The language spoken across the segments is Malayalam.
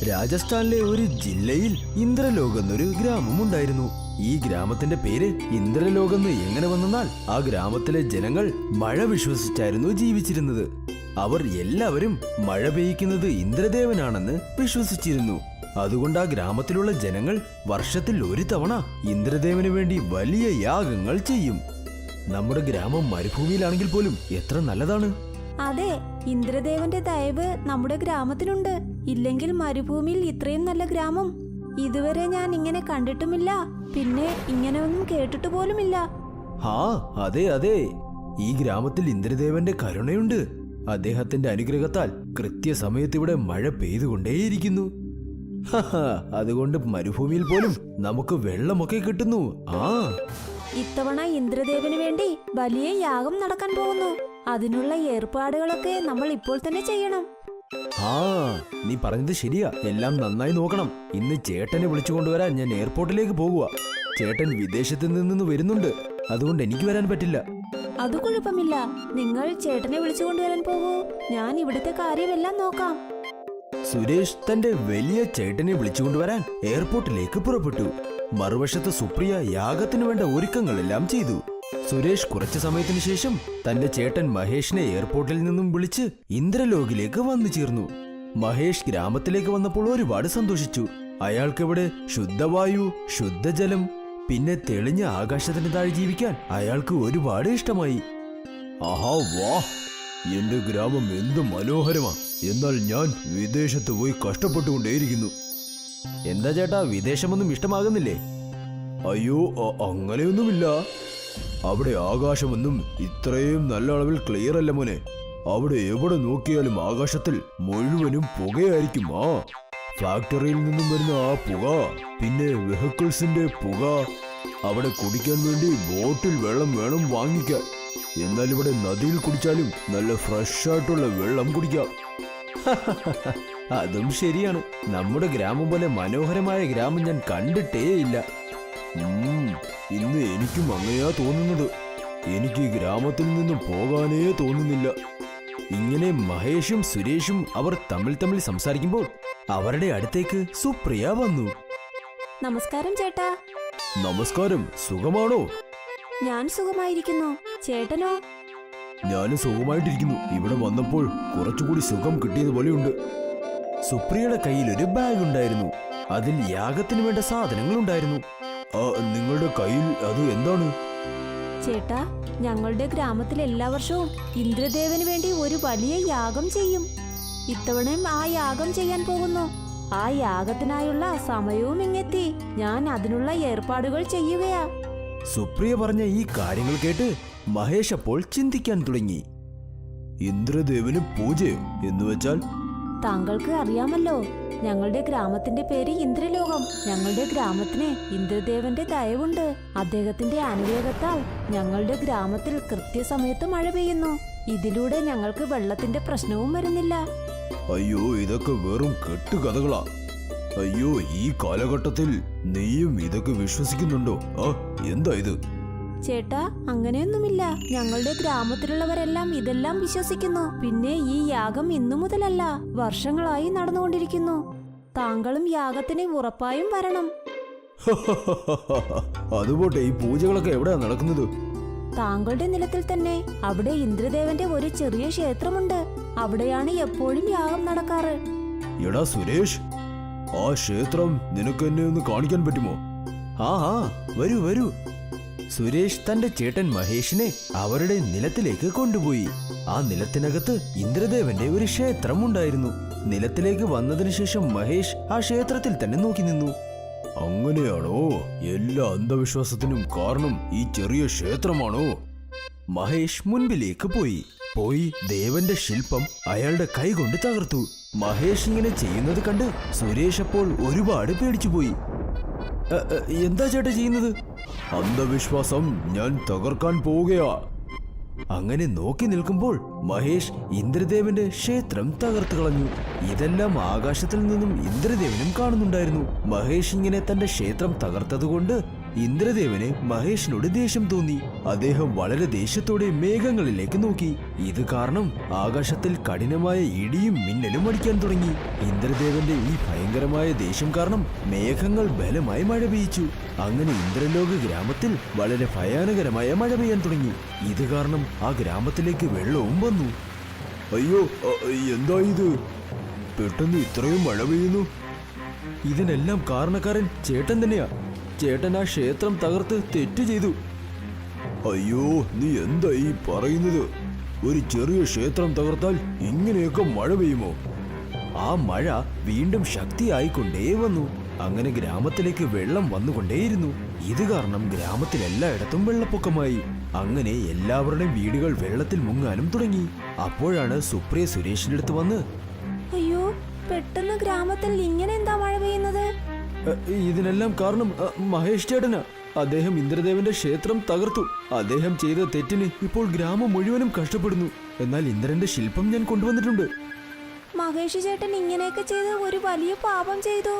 രാജസ്ഥാനിലെ ഒരു ജില്ലയിൽ ഇന്ദ്രലോക് എന്നൊരു ഗ്രാമമുണ്ടായിരുന്നു. ഈ ഗ്രാമത്തിന്റെ പേര് ഇന്ദ്രലോക് എന്ന് എങ്ങനെ വന്നെന്നാൽ ആ ഗ്രാമത്തിലെ ജനങ്ങൾ മഴ വിശ്വസിച്ചായിരുന്നു ജീവിച്ചിരുന്നത്. അവർ എല്ലാവരും മഴ പെയ്യ്ക്കുന്നത് ഇന്ദ്രദേവനാണെന്ന് വിശ്വസിച്ചിരുന്നു. അതുകൊണ്ട് ആ ഗ്രാമത്തിലുള്ള ജനങ്ങൾ വർഷത്തിൽ ഒരു തവണ ഇന്ദ്രദേവന് വേണ്ടി വലിയ യാഗങ്ങൾ ചെയ്യും. നമ്മുടെ ഗ്രാമം മരുഭൂമിയിലാണെങ്കിൽ പോലും എത്ര നല്ലതാണ്. അതെ, ഇന്ദ്രദേവന്റെ ദയവ് നമ്മുടെ ഗ്രാമത്തിനുണ്ട്. ഇല്ലെങ്കിൽ മരുഭൂമിയിൽ ഇത്രയും നല്ല ഗ്രാമം ഇതുവരെ ഞാൻ ഇങ്ങനെ കണ്ടിട്ടുമില്ല, പിന്നെ ഇങ്ങനെ ഒന്നും കേട്ടിട്ട് പോലുമില്ല. അതെ അതെ, ഈ ഗ്രാമത്തിൽ ഇന്ദ്രദേവന്റെ കരുണയുണ്ട്. അദ്ദേഹത്തിന്റെ അനുഗ്രഹത്താൽ കൃത്യസമയത്ത് ഇവിടെ മഴ പെയ്തുകൊണ്ടേയിരിക്കുന്നു. അതുകൊണ്ട് മരുഭൂമിയിൽ പോലും നമുക്ക് വെള്ളമൊക്കെ കിട്ടുന്നു. ഇത്തവണ ഇന്ദ്രദേവന് വേണ്ടി വലിയ യാഗം നടക്കാൻ പോകുന്നു. അതിനുള്ള ഏർപ്പാടുകളൊക്കെ നമ്മൾ ഇപ്പോൾ തന്നെ ചെയ്യണം. നീ പറഞ്ഞത് ശരിയാ. എല്ലാം നന്നായി നോക്കണം. ഇന്ന് ചേട്ടനെ വിളിച്ചു കൊണ്ടുവരാൻ ഞാൻ എയർപോർട്ടിലേക്ക് പോകുക. ചേട്ടൻ വിദേശത്ത് നിന്ന് വരുന്നുണ്ട്, അതുകൊണ്ട് എനിക്ക് വരാൻ പറ്റില്ല. അത് കുഴപ്പമില്ല, നിങ്ങൾ ചേട്ടനെ വിളിച്ചു കൊണ്ടുവരാൻ പോകൂ. ഞാൻ ഇവിടുത്തെ കാര്യമെല്ലാം നോക്കാം. സുരേഷ് തന്റെ വലിയ ചേട്ടനെ വിളിച്ചുകൊണ്ടുവരാൻ എയർപോർട്ടിലേക്ക് പുറപ്പെട്ടു. മറുവശത്ത് സുപ്രിയ യാഗത്തിന് വേണ്ട ഒരുക്കങ്ങളെല്ലാം ചെയ്തു. സുരേഷ് കുറച്ചു സമയത്തിന് ശേഷം തന്റെ ചേട്ടൻ മഹേഷിനെ എയർപോർട്ടിൽ നിന്നും വിളിച്ച് ഇന്ദ്രലോകിലേക്ക് വന്നു ചേർന്നു. മഹേഷ് ഗ്രാമത്തിലേക്ക് വന്നപ്പോൾ ഒരുപാട് സന്തോഷിച്ചു. അയാൾക്കിവിടെ ശുദ്ധവായു, ശുദ്ധജലം, പിന്നെ തെളിഞ്ഞ ആകാശത്തിന് താഴെ ജീവിക്കാൻ അയാൾക്ക് ഒരുപാട് ഇഷ്ടമായി. എന്റെ ഗ്രാമം എന്ത് മനോഹരമാണ്. എന്നാൽ ഞാൻ വിദേശത്ത് പോയി കഷ്ടപ്പെട്ടുകൊണ്ടേയിരിക്കുന്നു. എന്താ ചേട്ടാ, വിദേശമൊന്നും ഇഷ്ടമാകുന്നില്ലേ? അയ്യോ, അങ്ങനെയൊന്നുമില്ല. അവിടെ ആകാശമൊന്നും ഇത്രയും നല്ല അളവിൽ ക്ലിയർ അല്ല മോനെ. അവിടെ എവിടെ നോക്കിയാലും ആകാശത്തിൽ മുഴുവനും പുകയായിരിക്കും. ഫാക്ടറിയിൽ നിന്നും വരുന്ന ആ പുക, പിന്നെ വെഹിക്കിൾസിന്റെ പുക. അവിടെ കുടിക്കാൻ വേണ്ടി ബോട്ടിൽ വെള്ളം വേണം വാങ്ങിക്കാൻ. എന്നാൽ ഇവിടെ നദിയിൽ കുടിച്ചാലും നല്ല ഫ്രഷ് ആയിട്ടുള്ള വെള്ളം കുടിക്കാം. അതും ശരിയാണ്. നമ്മുടെ ഗ്രാമം പോലെ മനോഹരമായ ഗ്രാമം ഞാൻ കണ്ടിട്ടേയില്ല. ഇന്ന് എനിക്കും അങ്ങനെയാ തോന്നുന്നത്. എനിക്ക് ഈ ഗ്രാമത്തിൽ നിന്നും പോകാനേ തോന്നുന്നില്ല. ഇങ്ങനെ മഹേഷും സുരേഷും അവർ തമ്മിൽ സംസാരിക്കുമ്പോൾ അവരുടെ അടുത്തേക്ക് സുപ്രിയ വന്നു. നമസ്കാരം ചേട്ടാ. നമസ്കാരം. സുഖമാണോ? ഞാൻ സുഖമായിരിക്കുന്നു. ചേട്ടനോ? ഞാനും സുഖമായിട്ടിരിക്കുന്നു. ഇവിടെ വന്നപ്പോൾ കുറച്ചുകൂടി സുഖം കിട്ടിയതുപോലെയുണ്ട്. സുപ്രിയയുടെ കയ്യിൽ ഒരു ബാഗ് ഉണ്ടായിരുന്നു. അതിൽ യാഗത്തിന് വേണ്ട സാധനങ്ങൾ ഉണ്ടായിരുന്നു. നിങ്ങളുടെ കയ്യിൽ അത് എന്താണ്? ചേട്ടാ, ഞങ്ങളുടെ ഗ്രാമത്തിൽ എല്ലാ വർഷവും ഇന്ദ്രദേവന് വേണ്ടി ഒരു വലിയ യാഗം ചെയ്യും. ഇത്തവണയും ആ യാഗം ചെയ്യാൻ പോകുന്നു. ആ യാഗത്തിനായുള്ള സമയവും ഇങ്ങെത്തി. ഞാൻ അതിനുള്ള ഏർപ്പാടുകൾ ചെയ്യുകയാ. സുപ്രിയ പറഞ്ഞ ഈ കാര്യങ്ങൾ കേട്ട് മഹേഷ് അപ്പോൾ ചിന്തിക്കാൻ തുടങ്ങി. ഇന്ദ്രദേവന് പൂജയോ എന്നുവെച്ചാൽ? താങ്കൾക്ക് അറിയാമല്ലോ, ഞങ്ങളുടെ ഗ്രാമത്തിന്റെ പേര് ഇന്ദ്രലോകം. ഞങ്ങളുടെ ഗ്രാമത്തിന് ഇന്ദ്രദേവന്റെ ദയവുണ്ട്. അദ്ദേഹത്തിന്റെ അനുഗ്രഹത്താൽ ഞങ്ങളുടെ ഗ്രാമത്തിൽ കൃത്യസമയത്ത് മഴ പെയ്യുന്നു. ഇതിലൂടെ ഞങ്ങൾക്ക് വെള്ളത്തിന്റെ പ്രശ്നവും വരുന്നില്ല. അയ്യോ, ഇതൊക്കെ വെറും കെട്ടുകഥകളാ. അയ്യോ, ഈ കാലഘട്ടത്തിൽ നീയും ഇതൊക്കെ വിശ്വസിക്കുന്നുണ്ടോ? എന്താ ഇത്? ചേട്ടാ, അങ്ങനെയൊന്നുമില്ല. ഞങ്ങളുടെ ഗ്രാമത്തിലുള്ളവരെല്ലാം ഇതെല്ലാം വിശ്വസിക്കുന്നു. പിന്നെ ഈ യാഗം ഇന്നു മുതലല്ല, വർഷങ്ങളായി നടന്നുകൊണ്ടിരിക്കുന്നു. താങ്കളും യാഗത്തിന് ഉറപ്പായും വരണം. അതുപോട്ടെ, ഈ പൂജകളൊക്കെ എവിടെയാ നടക്കുന്നത്? താങ്കളുടെ നിലത്തിൽ തന്നെ. അവിടെ ഇന്ദ്രദേവന്റെ ഒരു ചെറിയ ക്ഷേത്രമുണ്ട്. അവിടെയാണ് എപ്പോഴും യാഗം നടക്കാറ്. എടാ സുരേഷ്, ആ ക്ഷേത്രം നിനക്ക് എന്നെ ഒന്ന് കാണിക്കാൻ പറ്റുമോ? വരൂ വരൂ. സുരേഷ് തന്റെ ചേട്ടൻ മഹേഷിനെ അവരുടെ നിലത്തിലേക്ക് കൊണ്ടുപോയി. ആ നിലത്തിനകത്ത് ഇന്ദ്രദേവന്റെ ഒരു ക്ഷേത്രം ഉണ്ടായിരുന്നു. നിലത്തിലേക്ക് വന്നതിന് ശേഷം മഹേഷ് ആ ക്ഷേത്രത്തിൽ തന്നെ നോക്കി നിന്നു. അങ്ങനെയാണോ? എല്ലാ അന്ധവിശ്വാസത്തിനും കാരണം ഈ ചെറിയ ക്ഷേത്രമാണോ? മഹേഷ് മുൻപിലേക്ക് പോയി ദേവന്റെ ശില്പം അയാളുടെ കൈകൊണ്ട് തകർത്തു. മഹേഷ് ഇങ്ങനെ ചെയ്യുന്നത് കണ്ട് സുരേഷ് അപ്പോൾ ഒരുപാട് പേടിച്ചുപോയി. എന്താ ചേട്ടാ ചെയ്യുന്നത്? അന്ധവിശ്വാസം ഞാൻ തകർക്കാൻ പോവുകയാ. അങ്ങനെ നോക്കി നിൽക്കുമ്പോൾ മഹേഷ് ഇന്ദ്രദേവന്റെ ക്ഷേത്രം തകർത്തു കളഞ്ഞു. ഇതെല്ലാം ആകാശത്തിൽ നിന്നും ഇന്ദ്രദേവനും കാണുന്നുണ്ടായിരുന്നു. മഹേഷ് ഇങ്ങനെ തന്റെ ക്ഷേത്രം തകർത്തതുകൊണ്ട് ഇന്ദ്രദേവന് മഹേഷിനോട് ദേഷ്യം തോന്നി. അദ്ദേഹം വളരെ ദേഷ്യത്തോടെ മേഘങ്ങളിലേക്ക് നോക്കി. ഇത് കാരണം ആകാശത്തിൽ കഠിനമായ ഇടിയും മിന്നലും അടിക്കാൻ തുടങ്ങി. ഇന്ദ്രദേവന്റെ ഈ ഭയങ്കരമായ ദേഷ്യം കാരണം മേഘങ്ങൾ ബലമായി മഴ പെയ്ച്ചു. അങ്ങനെ ഇന്ദ്രലോക ഗ്രാമത്തിൽ വളരെ ഭയാനകരമായ മഴ പെയ്യാൻ തുടങ്ങി. ഇത് കാരണം ആ ഗ്രാമത്തിലേക്ക് വെള്ളവും വന്നു. അയ്യോ, എന്താ ഇത്? പെട്ടെന്ന് ഇത്രയും മഴ പെയ്യുന്നു. ഇതിനെല്ലാം കാരണക്കാരൻ ചേട്ടൻ തന്നെയാ. ചേട്ടൻ ആ ക്ഷേത്രം തകർത്ത് തെറ്റ് ചെയ്തു. അയ്യോ, നീ എന്താ ഈ പറയുന്നത്? ഒരു ചെറിയ ക്ഷേത്രം തകർത്താൽ ഇങ്ങനെയൊക്കെ മഴ പെയ്യുമോ? ആ മഴ വീണ്ടും ശക്തിയായിക്കൊണ്ടേ വന്നു. അങ്ങനെ ഗ്രാമത്തിലേക്ക് വെള്ളം വന്നുകൊണ്ടേയിരുന്നു. ഇത് കാരണം ഗ്രാമത്തിൽ എല്ലായിടത്തും വെള്ളപ്പൊക്കമായി. അങ്ങനെ എല്ലാവരുടെയും വീടുകൾ വെള്ളത്തിൽ മുങ്ങാനും തുടങ്ങി. അപ്പോഴാണ് സുപ്രിയ സുരേഷിന്റെ അടുത്ത് വന്ന്, അയ്യോ, പെട്ടെന്ന് ഗ്രാമത്തിൽ ഇങ്ങനെ എന്താ മഴ പെയ്യുന്നത്? ഇതിനെല്ലാം കാരണം മഹേഷ് ചേട്ടനാ. അദ്ദേഹം ഇന്ദ്രദേവന്റെ ക്ഷേത്രം തകർത്തു. അദ്ദേഹം ചെയ്ത തെറ്റിന് ഇപ്പോൾ ഗ്രാമം മുഴുവനും കഷ്ടപ്പെടുന്നു. എന്നാൽ ഇന്ദ്രന്റെ ശില്പം ഞാൻ കൊണ്ടുവന്നിട്ടുണ്ട്. മഹേഷ് ചേട്ടൻ ഇങ്ങനെയൊക്കെ ചെയ്ത് ഒരു വലിയ പാപം ചെയ്തു.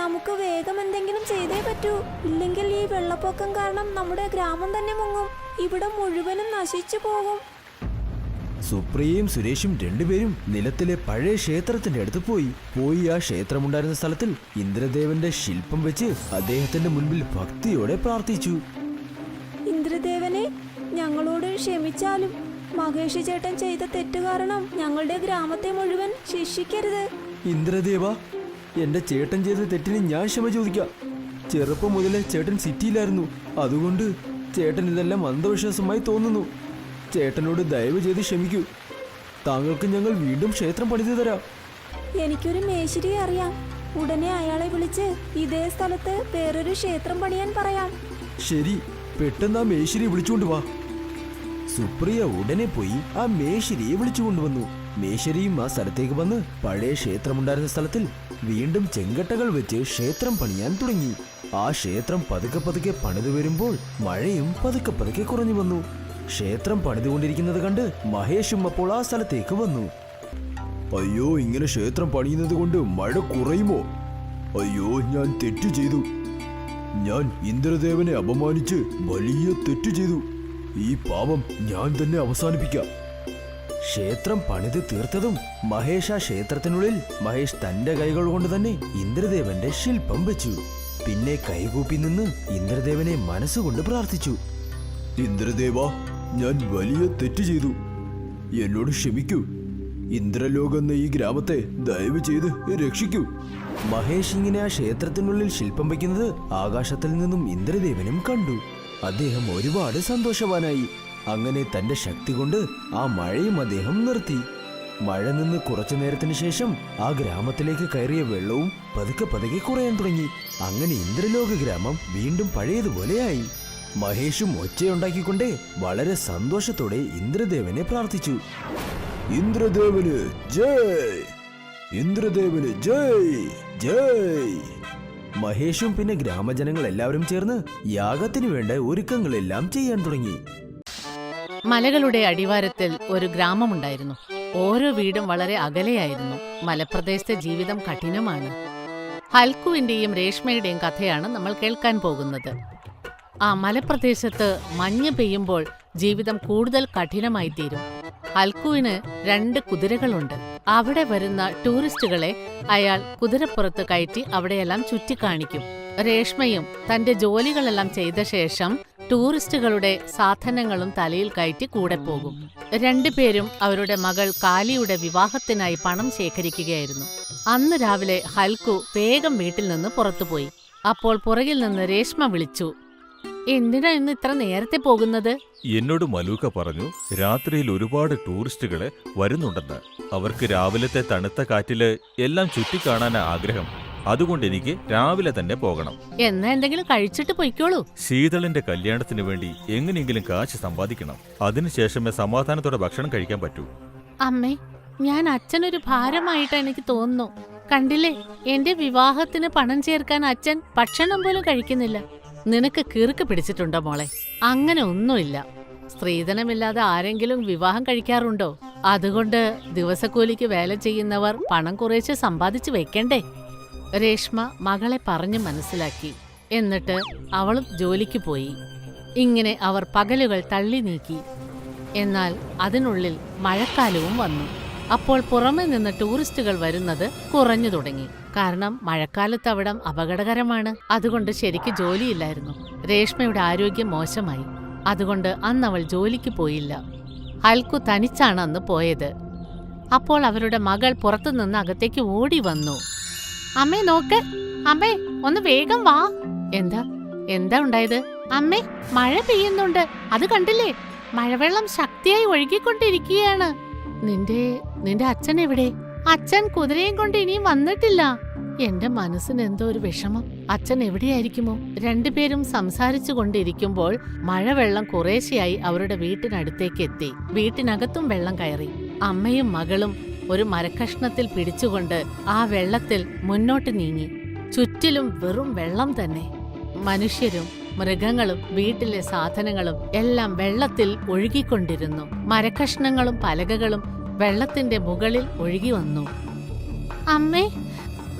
നമുക്ക് വേഗം എന്തെങ്കിലും ചെയ്തേ പറ്റൂ. ഇല്ലെങ്കിൽ ഈ വെള്ളപ്പൊക്കം കാരണം നമ്മുടെ ഗ്രാമം തന്നെ മുങ്ങും. ഇവിടെ മുഴുവനും നശിച്ചു പോകും. സുപ്രിയയും സുരേഷും രണ്ടുപേരും നിലത്തിലെ പഴയ ക്ഷേത്രത്തിന്റെ അടുത്ത് പോയി ആ ക്ഷേത്രമുണ്ടായിരുന്ന സ്ഥലത്തിൽ ഇന്ദ്രദേവന്റെ ശില്പം വെച്ച് അദ്ദേഹത്തിന്റെ മുൻപിൽ ഭക്തിയോടെ പ്രാർത്ഥിച്ചു. ഇന്ദ്രദേവനെ, ഞങ്ങളോട് ക്ഷമിച്ചാലും മഹേഷ് ചേട്ടൻ ചെയ്ത തെറ്റ് കാരണം ഞങ്ങളുടെ ഗ്രാമത്തെ മുഴുവൻ ശിക്ഷിക്കരുത്. ഇന്ദ്രദേവ, എന്റെ ചേട്ടൻ ചെയ്ത തെറ്റിന് ഞാൻ ക്ഷമ ചോദിക്കാം. ചെറുപ്പം മുതലേ ചേട്ടൻ സിറ്റിയിലായിരുന്നു. അതുകൊണ്ട് ചേട്ടൻ ഇതെല്ലാം അന്ധവിശ്വാസമായി തോന്നുന്നു. ചേട്ടനോട് ദയവ് ചെയ്ത് ക്ഷമിക്കൂ. താങ്കൾക്ക് ഞങ്ങൾ വീണ്ടും ക്ഷേത്രം പണിതു തരാം. എനിക്കൊരു മേശിരിയെ അറിയാം. ഉടനെ അയാളെ വിളിച്ച് ഇതേ സ്ഥലത്ത് വേറൊരു ക്ഷേത്രം പണിയാൻ പറയാം. ശരി, പെട്ടെന്ന് ആ മേശിരിയെ വിളിച്ചുകൊണ്ട് വാ. സുപ്രിയ ഉടനെ പോയി ആ മേശിരിയെ വിളിച്ചുകൊണ്ടുവന്നു. മേശരിയും ആ സ്ഥലത്തേക്ക് വന്ന് പഴയ ക്ഷേത്രമുണ്ടായിരുന്ന സ്ഥലത്തിൽ വീണ്ടും ചെങ്കട്ടകൾ വെച്ച് ക്ഷേത്രം പണിയാൻ തുടങ്ങി. ആ ക്ഷേത്രം പതുക്കെ പതുക്കെ പണിതു വരുമ്പോൾ മഴയും പതുക്കെ പതുക്കെ കുറഞ്ഞു വന്നു. ക്ഷേത്രം പണിതുകൊണ്ടിരിക്കുന്നത് കണ്ട് മഹേഷും അപ്പോൾ ആ സ്ഥലത്തേക്ക് വന്നു. അയ്യോ, ഇങ്ങനെ ക്ഷേത്രം പണിയുന്നത് കൊണ്ട് മഴ കുറയുമോ? അയ്യോ, ഞാൻ തെറ്റ് ചെയ്തു. ഞാൻ ഇന്ദ്രദേവനെ അപമാനിച്ച് വലിയ തെറ്റ് ചെയ്തു. ഈ പാപം ഞാൻ തന്നെ അവസാനിപ്പിക്കാം. ക്ഷേത്രം പണിത് തീർത്തതും മഹേഷ് ആ ക്ഷേത്രത്തിനുള്ളിൽ മഹേഷ് തന്റെ കൈകൾ കൊണ്ട് തന്നെ ഇന്ദ്രദേവന്റെ ശില്പം വെച്ചു. പിന്നെ കൈകൂപ്പി നിന്ന് ഇന്ദ്രദേവനെ മനസ്സുകൊണ്ട് പ്രാർത്ഥിച്ചു. ഇന്ദ്രദേവ, ഞാൻ വലിയ തെറ്റ് ചെയ്തു. എന്നോട് ക്ഷമിക്കൂ. ഇന്ദ്രലോകം എന്ന ഈ ഗ്രാമത്തെ ദയവ് ചെയ്ത് രക്ഷിക്കൂ. മഹേഷ് ഇങ്ങനെ ആ ക്ഷേത്രത്തിനുള്ളിൽ ശില്പം വയ്ക്കുന്നത് ആകാശത്തിൽ നിന്നും ഇന്ദ്രദേവനും കണ്ടു. അദ്ദേഹം ഒരുപാട് സന്തോഷവാനായി. അങ്ങനെ തന്റെ ശക്തി കൊണ്ട് ആ മഴയും അദ്ദേഹം നിർത്തി. മഴ നിന്ന് കുറച്ചു നേരത്തിന് ശേഷം ആ ഗ്രാമത്തിലേക്ക് കയറിയ വെള്ളവും പതുക്കെ പതുക്കെ കുറയാൻ തുടങ്ങി. അങ്ങനെ ഇന്ദ്രലോക ഗ്രാമം വീണ്ടും പഴയതുപോലെയായി. മഹേഷും ഒച്ചയുണ്ടാക്കിക്കൊണ്ട് വളരെ സന്തോഷത്തോടെ ഇന്ദ്രദേവനെ പ്രാർത്ഥിച്ചു. ഇന്ദ്രദേവന് ജയ്! ഇന്ദ്രദേവന് ജയ് ജയ്! മഹേഷും പിന്നെ ഗ്രാമജനങ്ങൾ എല്ലാവരും ചേർന്ന് യാഗത്തിനു വേണ്ട ഒരുക്കങ്ങളെല്ലാം ചെയ്യാൻ തുടങ്ങി. മലകളുടെ അടിവാരത്തിൽ ഒരു ഗ്രാമമുണ്ടായിരുന്നു. ഓരോ വീടും വളരെ അകലെയായിരുന്നു. മലപ്രദേശത്തെ ജീവിതം കഠിനമാണ്. ഹൽക്കുവിന്റെയും രേഷ്മയുടെയും കഥയാണ് നമ്മൾ കേൾക്കാൻ പോകുന്നത്. ആ മലപ്രദേശത്ത് മഞ്ഞ് പെയ്യുമ്പോൾ ജീവിതം കൂടുതൽ കഠിനമായി തീരും. ഹൽക്കുവിന് 2 കുതിരകളുണ്ട്. അവിടെ വരുന്ന ടൂറിസ്റ്റുകളെ അയാൾ കുതിരപ്പുറത്ത് കയറ്റി അവിടെയെല്ലാം ചുറ്റിക്കാണിക്കും. രേഷ്മയും തന്റെ ജോലികളെല്ലാം ചെയ്ത ശേഷം ടൂറിസ്റ്റുകളുടെ സാധനങ്ങളും തലയിൽ കയറ്റി കൂടെ പോകും. 2 പേരും അവരുടെ മകൾ കാലിയുടെ വിവാഹത്തിനായി പണം ശേഖരിക്കുകയായിരുന്നു. അന്ന് രാവിലെ ഹൽക്കു വേഗം വീട്ടിൽ നിന്ന് പുറത്തുപോയി. അപ്പോൾ പുറകിൽ നിന്ന് രേഷ്മ വിളിച്ചു, എന്തിനാ ഇന്ന് ഇത്ര നേരത്തെ പോകുന്നത്? എന്നോട് മലൂക്ക പറഞ്ഞു രാത്രിയിൽ ഒരുപാട് ടൂറിസ്റ്റുകളെ വരുന്നുണ്ടെന്ന്. അവർക്ക് രാവിലത്തെ തണുത്ത കാറ്റില് എല്ലാം ചുറ്റിക്കാണാനാ ആഗ്രഹം. അതുകൊണ്ട് എനിക്ക് രാവിലെ തന്നെ പോകണം. എന്നാ എന്തെങ്കിലും കഴിച്ചിട്ട് പൊയ്ക്കോളൂ. ശീതളിന്റെ കല്യാണത്തിന് വേണ്ടി എങ്ങനെയെങ്കിലും കാശ് സമ്പാദിക്കണം. അതിനുശേഷമേ സമാധാനത്തോടെ ഭക്ഷണം കഴിക്കാൻ പറ്റൂ. അമ്മേ, ഞാൻ അച്ഛനൊരു ഭാരമായിട്ട് എനിക്ക് തോന്നുന്നു. കണ്ടില്ലേ, എന്റെ വിവാഹത്തിന് പണം ചേർക്കാൻ അച്ഛൻ ഭക്ഷണം പോലും കഴിക്കുന്നില്ല. നിനക്ക് കിറുക്ക് പിടിച്ചിട്ടുണ്ടോ മോളെ? അങ്ങനെ ഒന്നുമില്ല. സ്ത്രീധനമില്ലാതെ ആരെങ്കിലും വിവാഹം കഴിക്കാറുണ്ടോ? അതുകൊണ്ട് ദിവസക്കൂലിക്ക് വേല ചെയ്യുന്നവർ പണം കുറേശ്ശെ സമ്പാദിച്ചു വെക്കണ്ടേ? രേഷ്മ മകളെ പറഞ്ഞു മനസ്സിലാക്കി. എന്നിട്ട് അവളും ജോലിക്ക് പോയി. ഇങ്ങനെ അവർ പകലുകൾ തള്ളി നീക്കി. എന്നാൽ അതിനുള്ളിൽ മഴക്കാലവും വന്നു. അപ്പോൾ പുറമെ നിന്ന് ടൂറിസ്റ്റുകൾ വരുന്നത് കുറഞ്ഞു തുടങ്ങി. കാരണം മഴക്കാലത്ത് അവിടം അപകടകരമാണ്. അതുകൊണ്ട് ശരിക്ക് ജോലിയില്ലായിരുന്നു. രേഷ്മയുടെ ആരോഗ്യം മോശമായി. അതുകൊണ്ട് അന്ന് അവൾ ജോലിക്ക് പോയില്ല. ഹൽക്കു തനിച്ചാണ് അന്ന് പോയത്. അപ്പോൾ അവരുടെ മകൾ പുറത്തുനിന്ന് അകത്തേക്ക് ഓടി വന്നു. അമ്മേ നോക്ക്, അമ്മേ ഒന്ന് വേഗം വാ. എന്താ ഉണ്ടായത്? അമ്മേ, മഴ പെയ്യുന്നുണ്ട്, അത് കണ്ടില്ലേ? മഴവെള്ളം ശക്തിയായി ഒഴുകിക്കൊണ്ടിരിക്കുകയാണ്. നിന്റെ അച്ഛൻ എവിടെ? അച്ഛൻ കുതിരയും കൊണ്ട് ഇനിയും വന്നിട്ടില്ല. എന്റെ മനസ്സിന് എന്തോ ഒരു വിഷമം. അച്ഛൻ എവിടെയായിരിക്കുമോ? രണ്ടുപേരും സംസാരിച്ചു കൊണ്ടിരിക്കുമ്പോൾ മഴവെള്ളം കുറേശ്ശെയായി അവരുടെ വീട്ടിനടുത്തേക്ക് എത്തി. വീട്ടിനകത്തും വെള്ളം കയറി. അമ്മയും മകളും ഒരു മരക്കഷ്ണത്തിൽ പിടിച്ചുകൊണ്ട് ആ വെള്ളത്തിൽ മുന്നോട്ട് നീങ്ങി. ചുറ്റിലും വെറും വെള്ളം തന്നെ. മനുഷ്യരും മൃഗങ്ങളും വീട്ടിലെ സാധനങ്ങളും എല്ലാം വെള്ളത്തിൽ ഒഴുകിക്കൊണ്ടിരുന്നു. മരക്കഷ്ണങ്ങളും പലകകളും വെള്ളത്തിന്റെ മുകളിൽ ഒഴുകി വന്നു. അമ്മേ,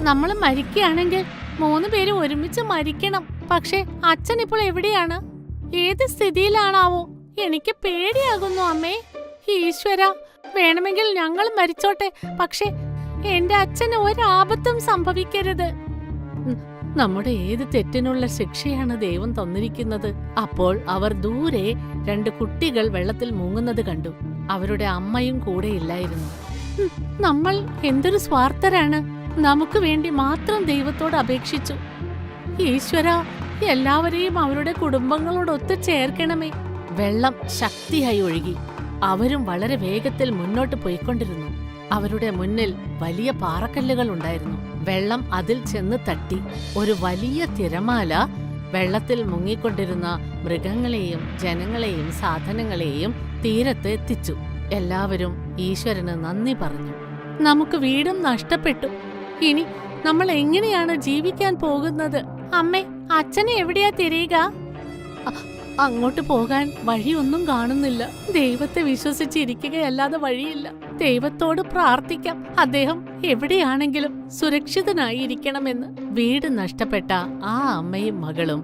നമ്മൾ മരിക്കുകയാണെങ്കിൽ 3 പേരും ഒരുമിച്ച് മരിക്കണം. പക്ഷെ അച്ഛൻ ഇപ്പോൾ എവിടെയാണ്? ഏത് സ്ഥിതിയിലാണാവോ? എനിക്ക് പേടിയാകുന്നു അമ്മേ. ഈശ്വര, വേണമെങ്കിൽ ഞങ്ങൾ മരിച്ചോട്ടെ, പക്ഷെ എന്റെ അച്ഛന് ഒരാപത്തും സംഭവിക്കരുത്. നമ്മുടെ ഏത് തെറ്റിനുള്ള ശിക്ഷയാണ് ദൈവം തന്നിരിക്കുന്നത്? അപ്പോൾ അവർ ദൂരെ 2 കുട്ടികൾ വെള്ളത്തിൽ മുങ്ങുന്നത് കണ്ടു. അവരുടെ അമ്മയും കൂടെ ഇല്ലായിരുന്നു. നമ്മൾ എന്തൊരു സ്വാർത്ഥരാണ്. നമുക്ക് വേണ്ടി മാത്രം ദൈവത്തോട് അപേക്ഷിച്ചു. ഈശ്വര, എല്ലാവരെയും അവരുടെ കുടുംബങ്ങളോടൊത്ത് ചേർക്കണമേ. വെള്ളം ശക്തിയായി ഒഴുകി. അവരും വളരെ വേഗത്തിൽ മുന്നോട്ട് പോയിക്കൊണ്ടിരുന്നു. അവരുടെ മുന്നിൽ വലിയ പാറക്കല്ലുകൾ ഉണ്ടായിരുന്നു. വെള്ളം അതിൽ ചെന്ന് തട്ടി. ഒരു വലിയ തിരമാല വെള്ളത്തിൽ മുങ്ങിക്കൊണ്ടിരുന്ന മൃഗങ്ങളെയും ജനങ്ങളെയും സാധനങ്ങളെയും തീരത്ത് എത്തിച്ചു. എല്ലാവരും ഈശ്വരന് നന്ദി പറഞ്ഞു. നമുക്ക് വീടും നഷ്ടപ്പെട്ടു. ഇനി നമ്മൾ എങ്ങനെയാണ് ജീവിക്കാൻ പോകുന്നത്? അമ്മേ, അച്ഛനെ എവിടെയാ തിരയുക? അങ്ങോട്ട് പോകാൻ വഴിയൊന്നും കാണുന്നില്ല. ദൈവത്തെ വിശ്വസിച്ചിരിക്കുകയല്ലാതെ വഴിയില്ല. ദൈവത്തോട് പ്രാർത്ഥിക്കാം, അദ്ദേഹം എവിടെയാണെങ്കിലും സുരക്ഷിതനായിരിക്കണമെന്ന്. വീട് നഷ്ടപ്പെട്ട ആ അമ്മയും മകളും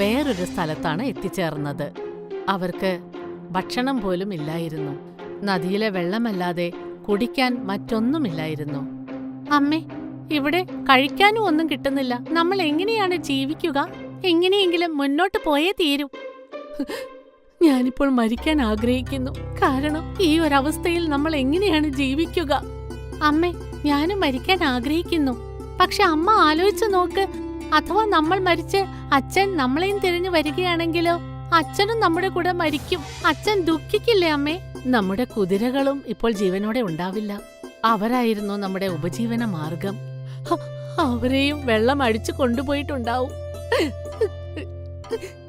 വേറൊരു സ്ഥലത്താണ് എത്തിച്ചേർന്നത്. അവർക്ക് ഭക്ഷണം പോലും ഇല്ലായിരുന്നു. നദിയിലെ വെള്ളമല്ലാതെ കുടിക്കാൻ മറ്റൊന്നുമില്ലായിരുന്നു. അമ്മേ, ഇവിടെ കഴിക്കാനും ഒന്നും കിട്ടുന്നില്ല. നമ്മൾ എങ്ങനെയാണ് ജീവിക്കുക? എങ്ങനെയെങ്കിലും മുന്നോട്ട് പോയേ തീരൂ. ഞാനിപ്പോൾ മരിക്കാൻ ആഗ്രഹിക്കുന്നു. കാരണം ഈ ഒരവസ്ഥയിൽ നമ്മൾ എങ്ങനെയാണ് ജീവിക്കുക? അമ്മേ, ഞാനും മരിക്കാൻ ആഗ്രഹിക്കുന്നു. പക്ഷെ അമ്മ ആലോചിച്ചു നോക്ക്, അഥവാ നമ്മൾ മരിച്ച് അച്ഛൻ നമ്മളെയും തിരഞ്ഞു വരികയാണെങ്കിലോ? അച്ഛനും നമ്മുടെ കൂടെ മരിക്കും. അച്ഛൻ ദുഃഖിക്കില്ലേ അമ്മേ? നമ്മുടെ കുതിരകളും ഇപ്പോൾ ജീവനോടെ ഉണ്ടാവില്ല. അവരായിരുന്നു നമ്മുടെ ഉപജീവന മാർഗം. അവരെയും വെള്ളം അടിച്ചു കൊണ്ടുപോയിട്ടുണ്ടാവും.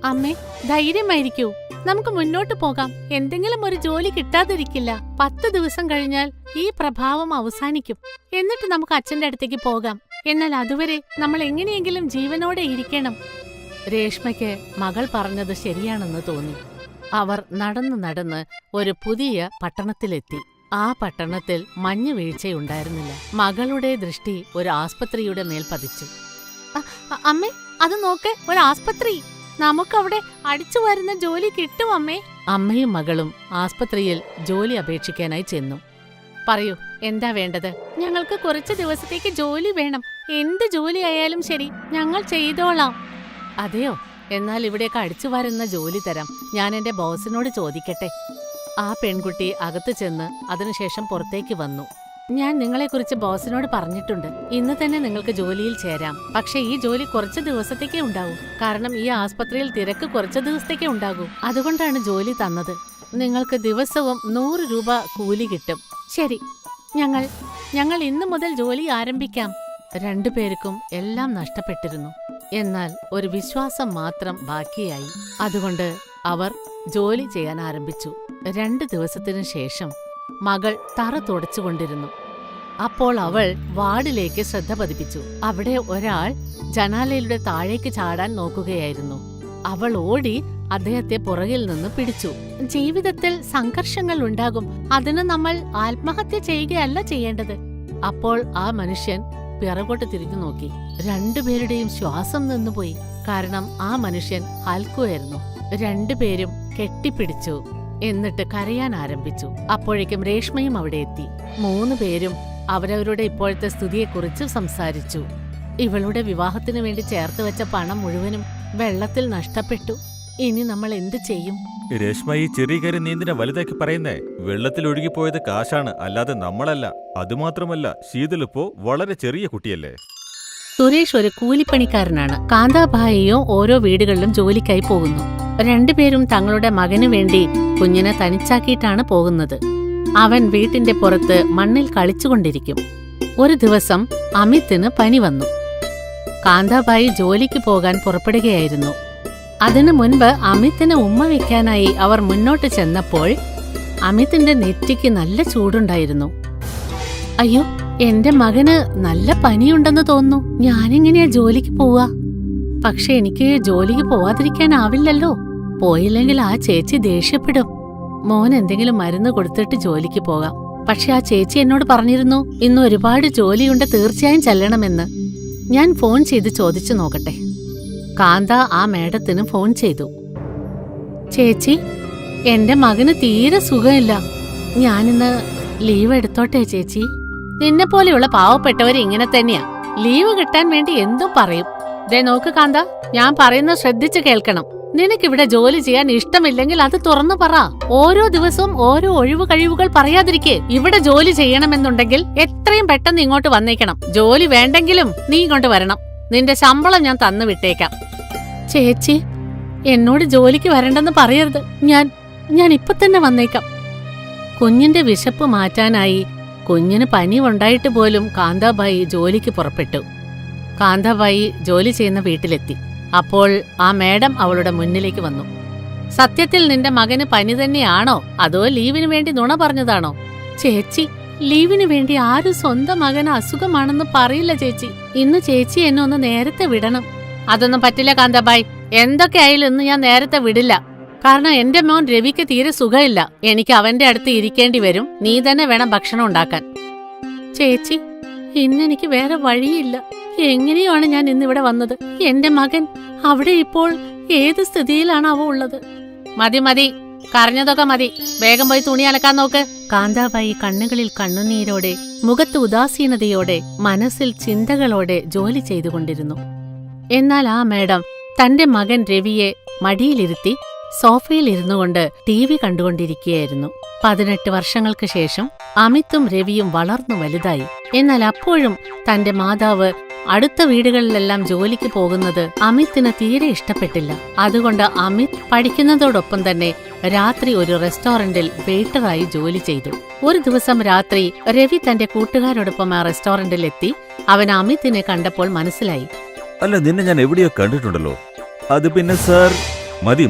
അമ്മേ, ധൈര്യമായിരിക്കൂ. നമുക്ക് മുന്നോട്ട് പോകാം. എന്തെങ്കിലും ഒരു ജോലി കിട്ടാതിരിക്കില്ല. 10 ദിവസം കഴിഞ്ഞാൽ ഈ പ്രഭാവം അവസാനിക്കും. എന്നിട്ട് നമുക്ക് അച്ഛന്റെ അടുത്തേക്ക് പോകാം. എന്നാൽ അതുവരെ നമ്മൾ എങ്ങനെയെങ്കിലും ജീവനോടെ ഇരിക്കണം. രേഷ്മയ്ക്ക് മകൾ പറഞ്ഞത് ശരിയാണെന്ന് തോന്നി. അവർ നടന്ന് ഒരു പുതിയ പട്ടണത്തിലെത്തി. ആ പട്ടണത്തിൽ മഞ്ഞ് വീഴ്ചയുണ്ടായിരുന്നില്ല. മകളുടെ ദൃഷ്ടി ഒരു ആസ്പത്രിയുടെ മേൽ പതിച്ചു. അമ്മേ, അത് നോക്ക്, ഒരു ആസ്പത്രി. നമുക്കവിടെ അടിച്ചു വരുന്ന ജോലി കിട്ടും അമ്മേ. അമ്മയും മകളും ആസ്പത്രിയിൽ ജോലി അപേക്ഷിക്കാനായി ചെന്നു. പറയൂ, എന്താ വേണ്ടത്? ഞങ്ങൾക്ക് കുറച്ച് ദിവസത്തേക്ക് ജോലി വേണം. എന്ത് ജോലി ആയാലും ശരി, ഞങ്ങൾ ചെയ്തോളാം. അതെയോ? എന്നാൽ ഇവിടേക്ക് അടിച്ചു വരുന്ന ജോലി തരാം. ഞാൻ എന്റെ ബോസിനോട് ചോദിക്കട്ടെ. ആ പെൺകുട്ടി അകത്ത് ചെന്ന് അതിനുശേഷം പുറത്തേക്ക് വന്നു. ഞാൻ നിങ്ങളെക്കുറിച്ച് ബോസിനോട് പറഞ്ഞിട്ടുണ്ട്. ഇന്ന് തന്നെ നിങ്ങൾക്ക് ജോലിയിൽ ചേരാം. പക്ഷെ ഈ ജോലി കുറച്ച് ദിവസത്തേക്കേ ഉണ്ടാവൂ. കാരണം ഈ ആസ്പത്രിയിൽ തിരക്ക് കുറച്ച് ദിവസത്തേക്കേ ഉണ്ടാകൂ. അതുകൊണ്ടാണ് ജോലി തന്നത്. നിങ്ങൾക്ക് ദിവസവും 100 രൂപ കൂലി കിട്ടും. ശരി, ഞങ്ങൾ ഇന്നു മുതൽ ജോലി ആരംഭിക്കാം. 2 പേർക്കും എല്ലാം നഷ്ടപ്പെട്ടിരുന്നു. എന്നാൽ ഒരു വിശ്വാസം മാത്രം ബാക്കിയായി. അതുകൊണ്ട് അവർ ജോലി ചെയ്യാൻ ആരംഭിച്ചു. 2 ദിവസത്തിനു ശേഷം മകൾ തറ തുടച്ചുകൊണ്ടിരുന്നു. അപ്പോൾ അവൾ വാർഡിലേക്ക് ശ്രദ്ധ പതിപ്പിച്ചു. അവിടെ ഒരാൾ ജനാലയുടെ താഴേക്ക് ചാടാൻ നോക്കുകയായിരുന്നു. അവൾ ഓടി അദ്ദേഹത്തെ പുറകിൽ നിന്ന് പിടിച്ചു. ജീവിതത്തിൽ സംഘർഷങ്ങൾ ഉണ്ടാകും. അതിന് നമ്മൾ ആത്മഹത്യ ചെയ്യുകയല്ല ചെയ്യേണ്ടത്. അപ്പോൾ ആ മനുഷ്യൻ പിറകോട്ട് തിരിഞ്ഞു നോക്കി. രണ്ടുപേരുടെയും ശ്വാസം നിന്നുപോയി. കാരണം ആ മനുഷ്യൻ ഹൽക്കു ആയിരുന്നു. രണ്ടുപേരും കെട്ടിപ്പിടിച്ചു. എന്നിട്ട് കരയാൻ ആരംഭിച്ചു. അപ്പോഴേക്കും രേഷ്മയും അവിടെ എത്തി. 3 പേരും അവരവരുടെ ഇപ്പോഴത്തെ സ്ഥിതിയെക്കുറിച്ച് സംസാരിച്ചു. ഇവളുടെ വിവാഹത്തിനു വേണ്ടി ചേർത്ത് വെച്ച പണം മുഴുവനും വെള്ളത്തിൽ നഷ്ടപ്പെട്ടു. ഇനി നമ്മൾ എന്ത് ചെയ്യും? രേഷ്മ, ഈ ചെറിയ കാര്യം നീ എന്തിനാ വലുതാക്കി പറയുന്നേ? വെള്ളത്തിൽ ഒഴുകിപ്പോയത് കാശാണ്, അല്ലാതെ നമ്മളല്ല. അതുമാത്രമല്ല, ശീതളിപ്പോ വളരെ ചെറിയ കുട്ടിയല്ലേ. സുരേഷ് ഒരു കൂലിപ്പണിക്കാരനാണ്. കാന്താഭായിയും ഓരോ വീടുകളിലും ജോലിക്കായി പോകുന്നു. രണ്ടുപേരും തങ്ങളുടെ മകനു വേണ്ടി കുഞ്ഞിനെ തനിച്ചാക്കിയിട്ടാണ് പോകുന്നത്. അവൻ വീട്ടിന്റെ പുറത്ത് മണ്ണിൽ കളിച്ചുകൊണ്ടിരിക്കും. ഒരു ദിവസം അമിത്തിന് പനി വന്നു. കാന്താഭായി ജോലിക്ക് പോകാൻ പുറപ്പെടുകയായിരുന്നു. അതിനു മുൻപ് അമിത്തിന് ഉമ്മ വയ്ക്കാനായി അവർ മുന്നോട്ട് ചെന്നപ്പോൾ അമിത്തിന്റെ നെറ്റിക്ക് നല്ല ചൂടുണ്ടായിരുന്നു. അയ്യോ, എന്റെ മകന് നല്ല പനിയുണ്ടെന്ന് തോന്നുന്നു. ഞാനെങ്ങനെയാ ജോലിക്ക് പോവാ? പക്ഷെ എനിക്ക് ജോലിക്ക് പോവാതിരിക്കാനാവില്ലല്ലോ. പോയില്ലെങ്കിൽ ആ ചേച്ചി ദേഷ്യപ്പെടും. മോൻ എന്തെങ്കിലും മരുന്ന് കൊടുത്തിട്ട് ജോലിക്ക് പോകാം. പക്ഷെ ആ ചേച്ചി എന്നോട് പറഞ്ഞിരുന്നു ഇന്ന് ഒരുപാട് ജോലിയുണ്ട്, തീർച്ചയായും ചെല്ലണമെന്ന്. ഞാൻ ഫോൺ ചെയ്ത് ചോദിച്ചു നോക്കട്ടെ. കാന്ത ആ മേഡത്തിന് ഫോൺ ചെയ്തു. ചേച്ചി, എന്റെ മകന് തീരെ സുഖമില്ല. ഞാനിന്ന് ലീവ് എടുത്തോട്ടെ ചേച്ചി? നിന്നെപ്പോലെയുള്ള പാവപ്പെട്ടവർ ഇങ്ങനെ തന്നെയാ. ലീവ് കിട്ടാൻ വേണ്ടി എന്തും പറയും. ദേ നോക്ക് കാന്ത, ഞാൻ പറയുന്നത് ശ്രദ്ധിച്ച് കേൾക്കണം. നിനക്കിവിടെ ജോലി ചെയ്യാൻ ഇഷ്ടമില്ലെങ്കിൽ അത് തുറന്നു പറ. ഓരോ ദിവസവും ഓരോ ഒഴിവു കഴിവുകൾ പറയാതിരിക്കെ. ഇവിടെ ജോലി ചെയ്യണമെന്നുണ്ടെങ്കിൽ എത്രയും പെട്ടെന്ന് ഇങ്ങോട്ട് വന്നേക്കണം. ജോലി വേണ്ടെങ്കിലും നീ ഇങ്ങോട്ട് വരണം. നിന്റെ ശമ്പളം ഞാൻ തന്നു വിട്ടേക്കാം. ചേച്ചി, എന്നോട് ജോലിക്ക് വരണ്ടെന്ന് പറയരുത്. ഞാൻ ഇപ്പൊ തന്നെ വന്നേക്കാം. കുഞ്ഞിന്റെ വിശപ്പ് മാറ്റാനായി കുഞ്ഞിന് പനി ഉണ്ടായിട്ട് പോലും കാന്താഭായി ജോലിക്ക് പുറപ്പെട്ടു. കാന്താഭായി ജോലി ചെയ്യുന്ന വീട്ടിലെത്തി. അപ്പോൾ ആ മേഡം അവളുടെ മുന്നിലേക്ക് വന്നു. സത്യത്തിൽ നിന്റെ മകന് പനി തന്നെയാണോ അതോ ലീവിന് വേണ്ടി നുണ പറഞ്ഞതാണോ? ചേച്ചി, ലീവിന് വേണ്ടി ആരും സ്വന്തം മകന് അസുഖമാണെന്ന് പറയില്ല ചേച്ചി. ഇന്ന് ചേച്ചി എന്നെ ഒന്ന് നേരത്തെ വിടണം. അതൊന്നും പറ്റില്ല കാന്താഭായ്. എന്തൊക്കെയായാലും ഇന്ന് ഞാൻ നേരത്തെ വിടില്ല. കാരണം എന്റെ മോൻ രവിക്ക് തീരെ സുഖമില്ല. എനിക്ക് അവന്റെ അടുത്ത് ഇരിക്കേണ്ടി വരും. നീ തന്നെ വേണം ഭക്ഷണം ഉണ്ടാക്കാൻ. ചേച്ചി, ഇന്നെനിക്ക് വേറെ വഴിയില്ല. എങ്ങനെയാണ് ഞാൻ ഇന്നിവിടെ വന്നത്? എന്റെ മകൻ അവിടെ ഇപ്പോൾ ഏത് സ്ഥിതിയിലാണാവോ ഉള്ളത്? മതി മതി, കരഞ്ഞതൊക്കെ മതി. വേഗം പോയി തുണി അലക്കാൻ നോക്ക്. കാന്താഭായി കണ്ണുകളിൽ കണ്ണുനീരോടെ, മുഖത്ത് ഉദാസീനതയോടെ, മനസ്സിൽ ചിന്തകളോടെ ജോലി ചെയ്തുകൊണ്ടിരുന്നു. എന്നാൽ ആ മേഡം തന്റെ മകൻ രവിയെ മടിയിലിരുത്തി സോഫയിൽ ഇരുന്നുകൊണ്ട് TV കണ്ടുകൊണ്ടിരിക്കുകയായിരുന്നു. 18 വർഷങ്ങൾക്ക് ശേഷം അമിത്തും രവിയും വളർന്നു വലുതായി. എന്നാൽ അപ്പോഴും തന്റെ മാതാവ് അടുത്ത വീടുകളിലെല്ലാം ജോലിക്ക് പോകുന്നത് അമിത്തിന് തീരെ ഇഷ്ടപ്പെട്ടില്ല. അതുകൊണ്ട് അമിത് പഠിക്കുന്നതോടൊപ്പം തന്നെ രാത്രി ഒരു റെസ്റ്റോറന്റിൽ വെയിറ്ററായി ജോലി ചെയ്തു. ഒരു ദിവസം രാത്രി രവി തന്റെ കൂട്ടുകാരോടൊപ്പം ആ റെസ്റ്റോറന്റിൽ എത്തി. അവൻ അമിത്തിനെ കണ്ടപ്പോൾ മനസ്സിലായി. അല്ല, നിന്നെ ഞാൻ എവിടെയോ കണ്ടിട്ടുണ്ടല്ലോ. അത് പിന്നെ സാർ,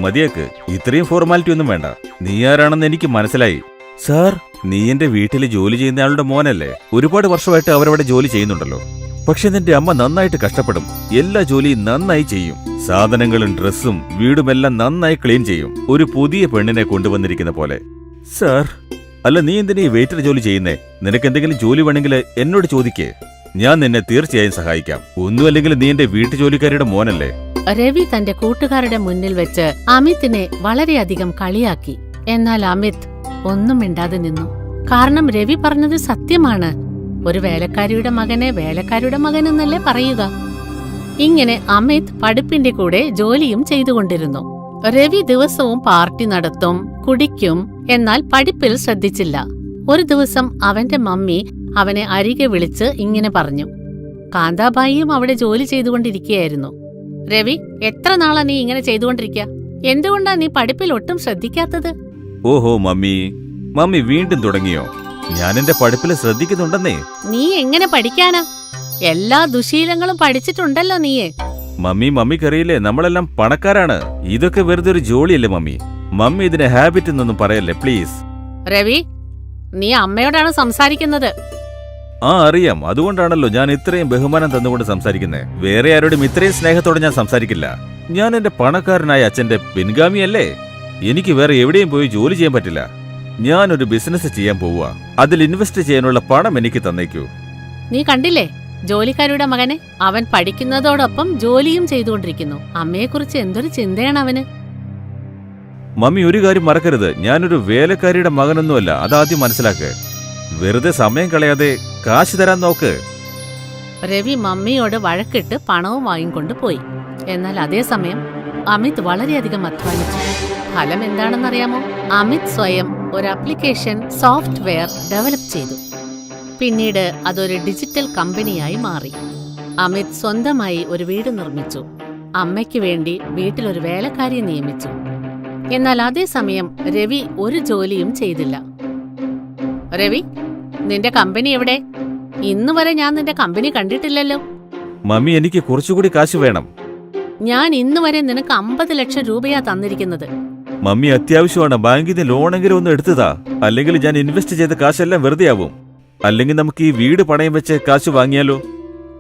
മതിയാക്ക്. ഇത്രയും ഫോർമാലിറ്റി ഒന്നും വേണ്ട. നീ ആരാണെന്ന് എനിക്ക് മനസ്സിലായി. സാർ, നീ എന്റെ വീട്ടിൽ ജോലി ചെയ്യുന്ന ആളുടെ മോനല്ലേ? ഒരുപാട് വർഷമായിട്ട് അവരവിടെ ജോലി ചെയ്യുന്നുണ്ടല്ലോ. പക്ഷെ നിന്റെ അമ്മ നന്നായിട്ട് കഷ്ടപ്പെടും. എല്ലാ ജോലിയും നന്നായി ചെയ്യും. സാധനങ്ങളും ഡ്രസ്സും വീടുമെല്ലാം നന്നായി ക്ലീൻ ചെയ്യും. ഒരു പുതിയ പെണ്ണിനെ കൊണ്ടുവന്നിരിക്കുന്ന പോലെ. സാർ, അല്ല, നീ എന്തിനാ ഈ വെയിറ്റർ ജോലി ചെയ്യുന്നേ? നിനക്ക് എന്തെങ്കിലും ജോലി വേണമെങ്കിൽ എന്നോട് ചോദിക്കേ. ഞാൻ നിന്നെ തീർച്ചയായും സഹായിക്കാം. ഒന്നുമല്ലെങ്കിൽ നീ എന്റെ വീട്ടു ജോലിക്കാരുടെ മോനല്ലേ? രവി തന്റെ കൂട്ടുകാരുടെ മുന്നിൽ വെച്ച് അമിത്തിനെ വളരെയധികം കളിയാക്കി. എന്നാൽ അമിത് ഒന്നും മിണ്ടാതെ നിന്നു. കാരണം രവി പറഞ്ഞത് സത്യമാണ്. ഒരു വേലക്കാരിയുടെ മകനെ വേലക്കാരിയുടെ മകനെന്നല്ലേ പറയുക. ഇങ്ങനെ അമിത് പഠിപ്പിന്റെ കൂടെ ജോലിയും ചെയ്തുകൊണ്ടിരുന്നു. രവി ദിവസവും പാർട്ടി നടത്തും, കുടിക്കും. എന്നാൽ പഠിപ്പിൽ ശ്രദ്ധിച്ചില്ല. ഒരു ദിവസം അവന്റെ മമ്മി അവനെ അരികെ വിളിച്ച് ഇങ്ങനെ പറഞ്ഞു. കാന്താഭായിയും അവിടെ ജോലി ചെയ്തുകൊണ്ടിരിക്കുകയായിരുന്നു. രവി, എത്ര നാളാ നീ ഇങ്ങനെ ചെയ്തുകൊണ്ടിരിക്കുക? എന്തുകൊണ്ടാ നീ പഠിപ്പിൽ ഒട്ടും ശ്രദ്ധിക്കാത്തത്? ഓഹോ മമ്മി വീണ്ടും തുടങ്ങിയോ? ഞാൻ എന്റെ പഠിപ്പിൽ ശ്രദ്ധിക്കുന്നുണ്ടെന്നേ. നീ എങ്ങനെ പഠിക്കാനാ? എല്ലാ ദുശീലങ്ങളും പഠിച്ചിട്ടുണ്ടല്ലോ നീയെ. മമ്മിക്കറിയില്ലേ, നമ്മളെല്ലാം പണക്കാരാണ്. ഇതൊക്കെ വെറുതെ ഒരു ജോലിയല്ലേ മമ്മി ഇതിനെ ഹാബിറ്റ് എന്നൊന്നും പറയല്ലേ പ്ലീസ്. രവി, നീ അമ്മയോടാണ് സംസാരിക്കുന്നത്. ആ അറിയാം. അതുകൊണ്ടാണല്ലോ ഞാൻ ഇത്രയും ബഹുമാനം തന്നുകൊണ്ട് സംസാരിക്കുന്നത്. വേറെ ആരോടും ഇത്രയും സ്നേഹത്തോടെ ഞാൻ സംസാരിക്കില്ല. ഞാൻ എന്റെ പണക്കാരനായ അച്ഛന്റെ പിൻഗാമിയല്ലേ. എനിക്ക് വേറെ എവിടെയും പോയി ജോലി ചെയ്യാൻ പറ്റില്ല. ഞാനൊരു ബിസിനസ് ചെയ്യാൻ പോവുക. അതിൽ ഇൻവെസ്റ്റ് ചെയ്യാനുള്ള പണം എനിക്ക് തന്നേക്കൂ. നീ കണ്ടില്ലേ, ജോലിക്കാരുടെ മകനെ, അവൻ പഠിക്കുന്നതോടൊപ്പം ജോലിയും ചെയ്തുകൊണ്ടിരിക്കുന്നു. അമ്മയെക്കുറിച്ച് എന്തൊരു ചിന്തയാണ് അവന്. മമ്മി ഒരു കാര്യം മറക്കരുത്, ഞാനൊരു വേലക്കാരിയുടെ മകനൊന്നുമല്ല, അതാദ്യം മനസ്സിലാക്ക്. വെറുതെ സമയം കളയാതെ കാശ് തരാൻ നോക്ക്. രവി മമ്മിയോട് വഴക്കിട്ട് പണവും വാങ്ങിക്കൊണ്ട് പോയി. എന്നാൽ അതേസമയം അമിത് വളരെയധികം അധ്വാനിച്ചു. ഫലം എന്താണെന്നറിയാമോ? അമിത് സ്വയം ഒരു ആപ്ലിക്കേഷൻ സോഫ്റ്റ്വെയർ ഡെവലപ്പ് ചെയ്തു. പിന്നീട് അതൊരു ഡിജിറ്റൽ കമ്പനിയായി മാറി. അമിത് സ്വന്തമായി ഒരു വീട് നിർമ്മിച്ചു. അമ്മയ്ക്ക് വേണ്ടി വീട്ടിലൊരു വേലക്കാരിയെ നിയമിച്ചു. എന്നാൽ അതേസമയം രവി ഒരു ജോലിയും ചെയ്തില്ല. രവി, നിന്റെ കമ്പനി എവിടെ? ഇന്നുവരെ ഞാൻ നിന്റെ കമ്പനി കണ്ടിട്ടില്ലല്ലോ. മമ്മി, എനിക്ക് കുറച്ചുകൂടി കാശ് വേണം. ഞാൻ ഇന്നുവരെ നിനക്ക് 50 ലക്ഷം രൂപയാ തന്നിരിക്കുന്നത്. മമ്മി, അത്യാവശ്യമാണ്. ബാങ്കിൽ നിന്ന് ലോണെങ്കിലും ഒന്ന് എടുത്തതാ, അല്ലെങ്കിൽ ഞാൻ ഇൻവെസ്റ്റ് ചെയ്ത കാശെല്ലാം വെറുതെ ആവും. അല്ലെങ്കിൽ നമുക്ക് ഈ വീട് പണയം വെച്ച് കാശ് വാങ്ങിയാലോ?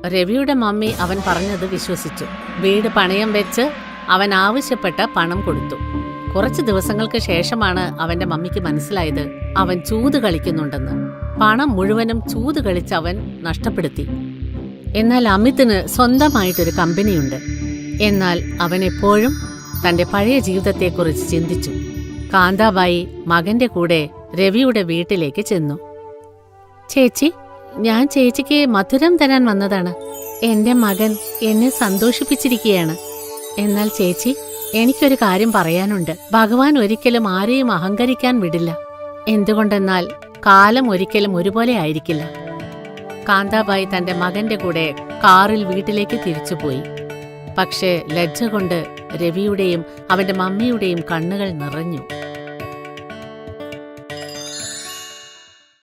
രവിയുടെ മമ്മി അവൻ പറഞ്ഞത് വിശ്വസിച്ചു. വീട് പണയം വെച്ച് അവൻ ആവശ്യപ്പെട്ട പണം കൊടുത്തു. കുറച്ചു ദിവസങ്ങൾക്ക് ശേഷമാണ് അവന്റെ മമ്മിക്ക് മനസ്സിലായത് അവൻ ചൂത് കളിക്കുന്നുണ്ടെന്ന്. പണം മുഴുവനും ചൂത് കളിച്ച് അവൻ നഷ്ടപ്പെടുത്തി. എന്നാൽ അമിതിന് സ്വന്തമായിട്ടൊരു കമ്പനിയുണ്ട്. എന്നാൽ അവൻ എപ്പോഴും തന്റെ പഴയ ജീവിതത്തെക്കുറിച്ച് ചിന്തിച്ചു. കാന്താബായി മകന്റെ കൂടെ രവിയുടെ വീട്ടിലേക്ക് ചെന്നു. ചേച്ചി, ഞാൻ ചേച്ചിക്ക് മധുരം തരാൻ വന്നതാണ്. എന്റെ മകൻ എന്നെ സന്തോഷിപ്പിച്ചിരിക്കുകയാണ്. എന്നാൽ ചേച്ചി, എനിക്കൊരു കാര്യം പറയാനുണ്ട്. ഭഗവാൻ ഒരിക്കലും ആരെയും അഹങ്കരിക്കാൻ വിടില്ല. എന്തുകൊണ്ടെന്നാൽ കാലം ഒരിക്കലും ഒരുപോലെ ആയിരിക്കില്ല. കാന്താബായി തന്റെ മകന്റെ കൂടെ കാറിൽ വീട്ടിലേക്ക് തിരിച്ചുപോയി. പക്ഷേ ലജ്ജ കൊണ്ട് രവിയുടെയും അവന്റെ മമ്മിയുടെയും കണ്ണുകൾ നിറഞ്ഞു.